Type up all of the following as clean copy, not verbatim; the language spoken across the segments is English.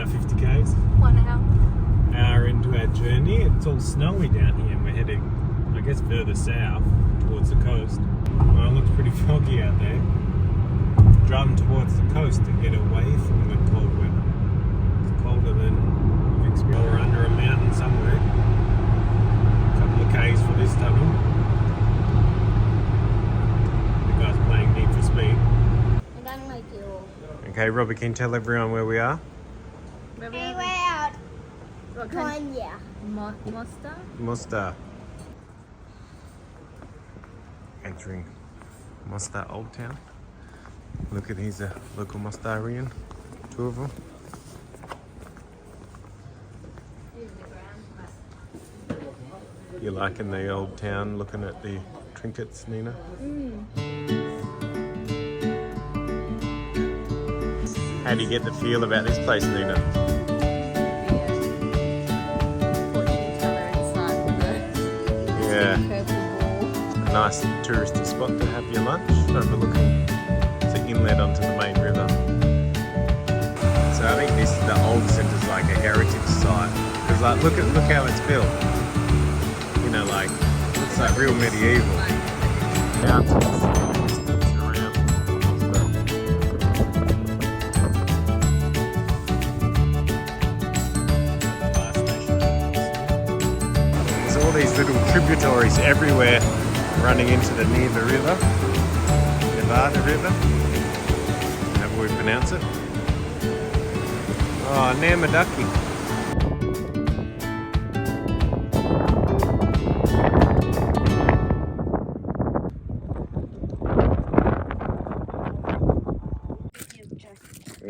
about 50 k's. 1 hour. Hour into our journey. It's all snowy down here and we're heading, I guess, further south towards the coast. Well, it looks pretty foggy out there. Driving towards the coast to get away from the cold weather. It's colder than we've experienced. We're under a mountain somewhere. A couple of k's for this tunnel. The guy's playing Need for Speed. Okay, Robert, can you tell everyone where we are? Where we We're are? out. What kind? Konya. Mostar? Mostar. Entering Mostar Old Town. Look at these local Mostarian, 2 of them. You liking the old town, looking at the trinkets, Nina? How do you get the feel about this place, Nina? Fortune teller inside with a Yeah. purple wall. A nice touristy spot to have your lunch, overlooking the inlet onto the main river. So I think this is the old centre's like a heritage site. Because like look how it's built. You know, like looks like real medieval. Mountains around Oyster. There's all these little tributaries everywhere running into the Neva River. Nevada River, however we pronounce it. Oh, Namadaki.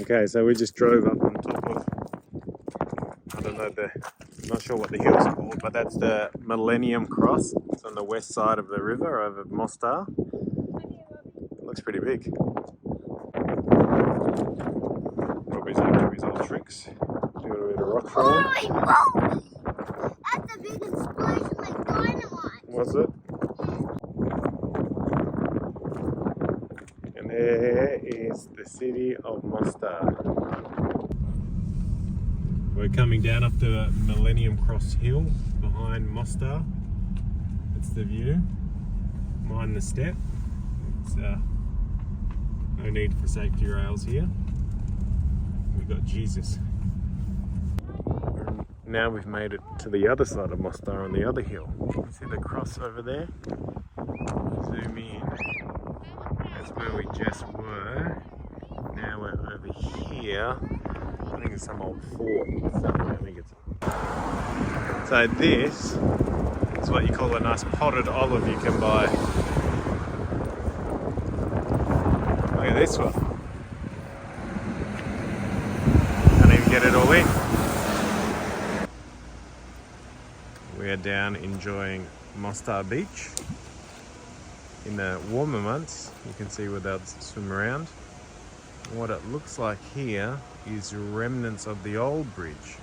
Okay, so we just drove up on top of, I don't know, I'm not sure what the hill's called, but that's the Millennium Cross. It's on the west side of the river over Mostar. Looks pretty big. Robbie's up to his old tricks. Doing a bit of rock throwing. Holy moly! That's a big explosion like dynamite. Was it? And there is the city of Mostar. We're coming down up the Millennium Cross Hill behind Mostar. That's the view. Mind the step. It's no need for safety rails here. We've got Jesus. Now we've made it to the other side of Mostar on the other hill. See the cross over there? Zoom in. That's where we just were. Now we're over here. I think it's some old fort. So this is what you call a nice potted olive you can buy. Look at this one. Can't even get it all in. We are down enjoying Mostar Beach. In the warmer months, you can see where they'll swim around. And what it looks like here is remnants of the old bridge.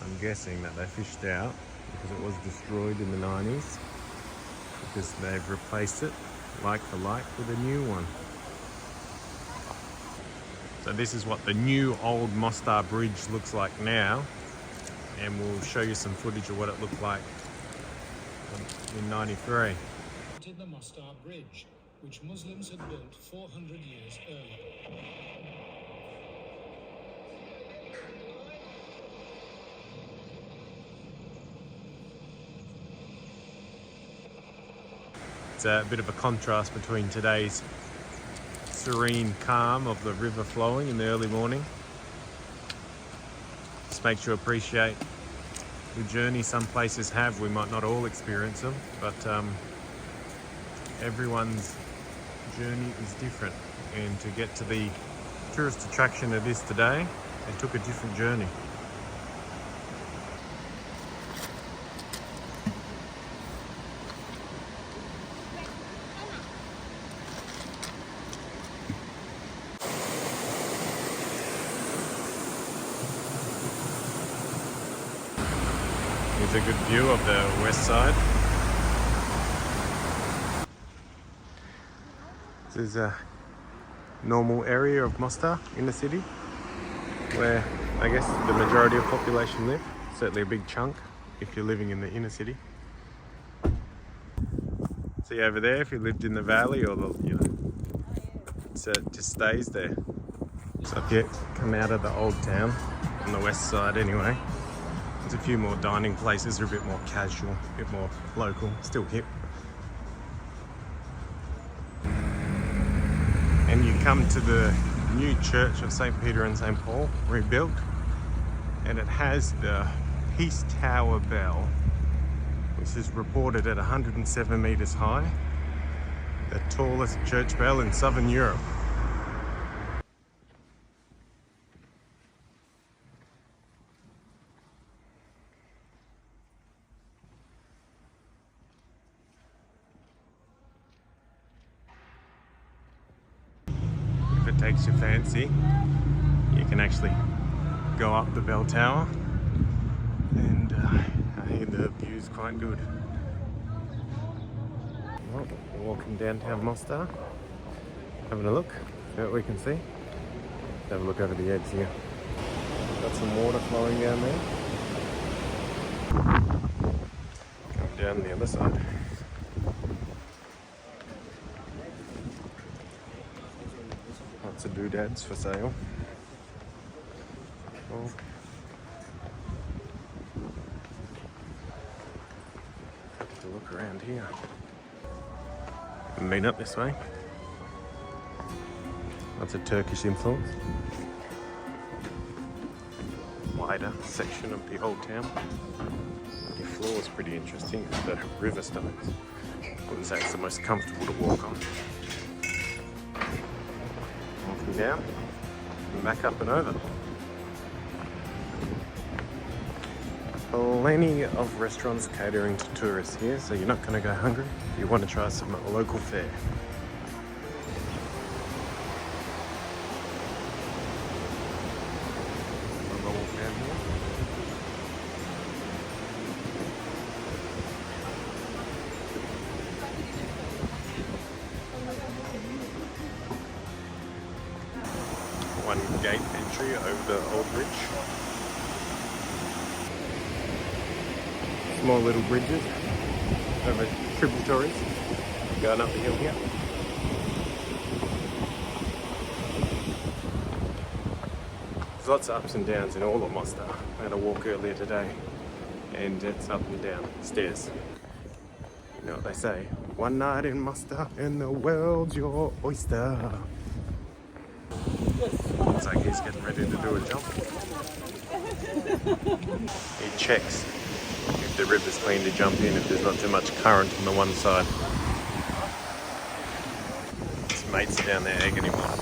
I'm guessing that they fished out because it was destroyed in the 90s. Because they've replaced it, like for like, with a new one. So this is what the new old Mostar Bridge looks like now. And we'll show you some footage of what it looked like in 93. The Mostar Bridge, which Muslims had built 400 years earlier. It's a bit of a contrast between today's serene calm of the river flowing in the early morning. Just makes you appreciate the journey some places have. We might not all experience them, but everyone's journey is different, and to get to the tourist attraction it is today, it took a different journey. Here's a good view of the west side. This is a normal area of Mostar in the city where I guess the majority of population live. Certainly a big chunk if you're living in the inner city. See over there, if you lived in the valley or the, it just stays there. So if you come out of the old town, on the west side anyway, there's a few more dining places that are a bit more casual, a bit more local, still hip. And you come to the new church of St. Peter and St. Paul, rebuilt, and it has the Peace Tower bell, which is reported at 107 meters high, the tallest church bell in southern Europe. If it takes your fancy, you can actually go up the bell tower, and I hear the view's quite good. Well, we're walking downtown Mostar, having a look at what we can see. Let's have a look over the edge here. Got some water flowing down there. Coming down the other side. Lots of doodads for sale. Oh. Have to look around here. Haven't been up this way. Lots of Turkish influence. Wider section of the old town. The floor is pretty interesting. It's the river stones. I wouldn't say it's the most comfortable to walk on. Walking down and back up and over. Plenty of restaurants catering to tourists here, so you're not going to go hungry if you want to try some local fare. One gate entry over the old bridge. Small little bridges over tributaries going up the hill here. There's lots of ups and downs in all of Mostar. I had a walk earlier today and it's up and down stairs. You know what they say, one night in Mostar and the world's your oyster. Looks like he's getting ready to do a jump. He checks if the river's clean to jump in, if there's not too much current on the one side. His mates are down there egging him on.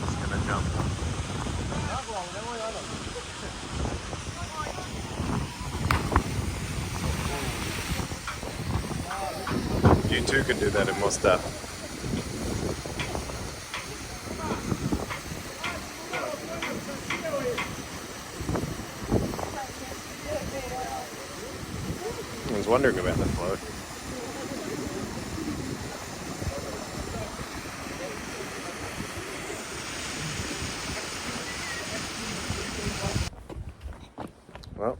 He's gonna jump. You too can do that in Mostar. I was wondering about the float. Well,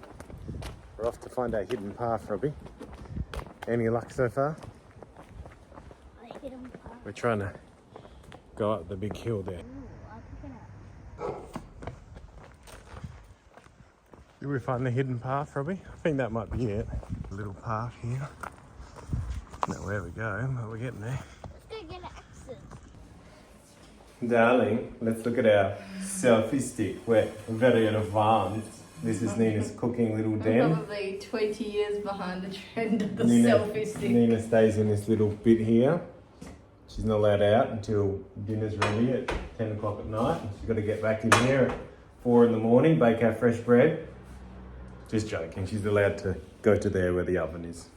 we're off to find our hidden path, Robbie. Any luck so far? A hidden path. We're trying to go up the big hill there. Did we find the hidden path, Robbie? I think that might be it. A little path here. Don't know where we go, but we're getting there. Let's go get an exit. Darling, let's look at our selfie stick. We're very advanced. This is Nina's cooking little den. Probably 20 years behind the trend of the Nina, selfie stick. Nina stays in this little bit here. She's not allowed out until dinner's ready at 10 o'clock at night. She's got to get back in here at 4 in the morning, bake our fresh bread. Just joking, she's allowed to go to there where the oven is.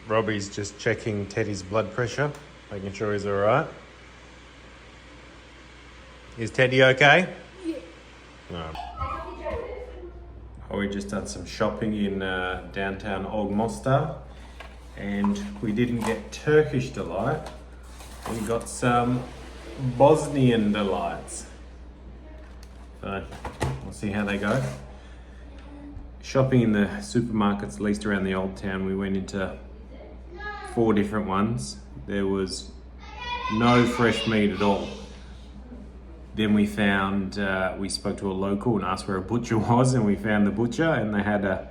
Robbie's just checking Teddy's blood pressure, making sure he's all right. Is Teddy okay? Yeah. No. Oh, we just done some shopping in downtown Old Mostar, and we didn't get Turkish Delight. We got some Bosnian Delights. So we'll see how they go. Shopping in the supermarkets, at least around the old town, we went into 4 different ones. There was no fresh meat at all. Then we found, we spoke to a local and asked where a butcher was, and we found the butcher, and they had a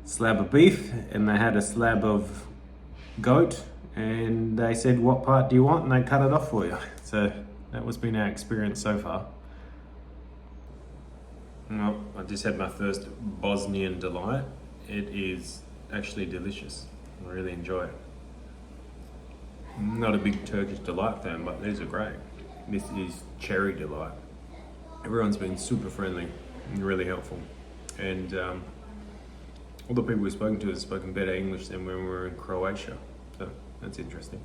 slab of beef and they had a slab of goat, and they said, what part do you want? And they cut it off for you. So that was been our experience so far. Well, I just had my first Bosnian Delight. It is actually delicious. I really enjoy it. I'm not a big Turkish Delight fan, but these are great. This is Cherry Delight. Everyone's been super friendly and really helpful. And all the people we've spoken to have spoken better English than when we were in Croatia. So that's interesting.